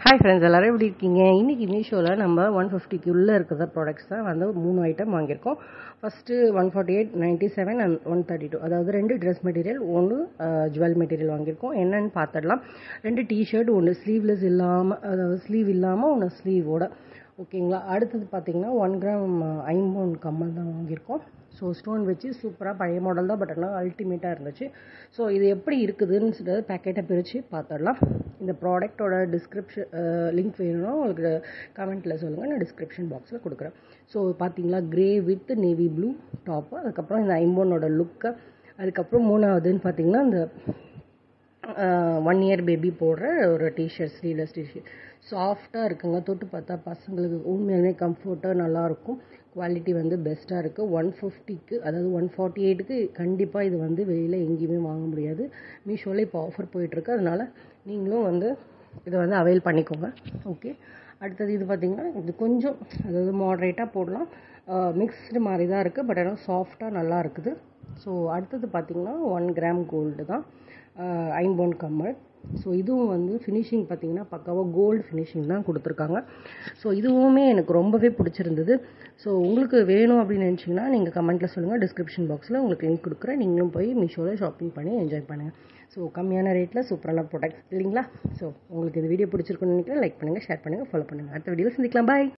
Hi friends, எல்லோரும் எப்படி இருக்கீங்க? இன்றைக்கி மீஷோவில் நம்ம 150க்குள்ளே இருக்கிற ப்ராடக்ட்ஸ் தான் வந்து 3 ஐட்டம் வாங்கியிருக்கோம். ஃபஸ்ட்டு 148, 97 அண்ட் 132, அதாவது 2 ட்ரெஸ் மெட்டீரியல், 1 ஜுவல் மெட்டீரியல் வாங்கியிருக்கோம். என்னென்னு பார்த்துடலாம். 2 டிஷர்ட், 1 ஸ்லீவ்லெஸ் இல்லாமல், அதாவது ஸ்லீவ் இல்லாமல் 1 ஸ்லீவோட. ஓகேங்களா? அடுத்தது பார்த்திங்கன்னா 1 கிராம் ஐம்பொன் கம்மல் தான் வாங்கியிருக்கோம். ஸோ ஸ்டோன் வச்சு சூப்பராக பழைய மாடல் தான், பட் ஆனால் அல்டிமேட்டாக இருந்துச்சு. ஸோ இது எப்படி இருக்குதுன்னு சொல்லிட்டு பேக்கெட்டை பிரித்து பார்த்துடலாம். இந்த ப்ராடக்டோட டிஸ்கிரிப்ஷன் லிங்க் வேணும்னா உங்களுக்கு கமெண்ட்டில் சொல்லுங்கள், நான் டிஸ்கிரிப்ஷன் பாக்ஸில் கொடுக்குறேன். ஸோ பார்த்தீங்களா, grey with navy blue top, அதுக்கப்புறம் இந்த ஐம்பொன்னோட லுக்கு, அதுக்கப்புறம் மூணாவதுன்னு பார்த்தீங்கன்னா இந்த 1 இயர் பேபி போடுற ஒரு டிஷர்ட், ஸ்லீவ்லெஸ் டிஷர்ட். சாஃப்டாக இருக்குங்க, தொட்டு பார்த்தா பசங்களுக்கு உண்மையாலுமே கம்ஃபர்ட்டாக நல்லாயிருக்கும். குவாலிட்டி வந்து பெஸ்ட்டாக இருக்குது. 150க்கு, அதாவது 148க்கு கண்டிப்பாக இது வந்து வெளியில் எங்கேயுமே வாங்க முடியாது. மீஷோவில் இப்போ ஆஃபர் போயிட்டுருக்கு, அதனால் நீங்களும் வந்து இதை வந்து அவைல் பண்ணிக்கோங்க. ஓகே, அடுத்தது இது பார்த்திங்கன்னா இது கொஞ்சம், அதாவது மாட்ரேட்டாக போடலாம், மிக்ஸ்டு மாதிரி தான் இருக்குது, பட் ஆனால் சாஃப்டாக நல்லா இருக்குது. ஸோ அடுத்தது பார்த்திங்கன்னா 1 கிராம் கோல்டு தான், ஐம்பொன் கம்மல். ஸோ இதுவும் வந்து ஃபினிஷிங் பார்த்திங்கன்னா பக்காவாக கோல்டு ஃபினிஷிங் தான் கொடுத்துருக்காங்க. ஸோ இதுவுமே எனக்கு ரொம்பவே பிடிச்சிருந்தது. ஸோ உங்களுக்கு வேணும் அப்படின்னு நினச்சிங்கன்னா நீங்கள் கமெண்ட்டில் சொல்லுங்கள், டிஸ்கிரிப்ஷன் பாக்ஸில் உங்களுக்கு லிங்க் கொடுக்குறேன். நீங்களும் போய் மீஷோவில் ஷாப்பிங் பண்ணி என்ஜாய் பண்ணுங்கள். ஸோ கம்மியான ரேட்டில் சூப்பரான ப்ராடக்ட்ஸ் இல்லைங்களா? ஸோ உங்களுக்கு இந்த வீடியோ பிடிச்சிருக்குன்னு நினைக்கிறேன். லைக் பண்ணுங்கள், ஷேர் பண்ணுங்கள், ஃபாலோ பண்ணுங்கள். அடுத்த வீடியோவில் சந்திக்கலாம். பாய்.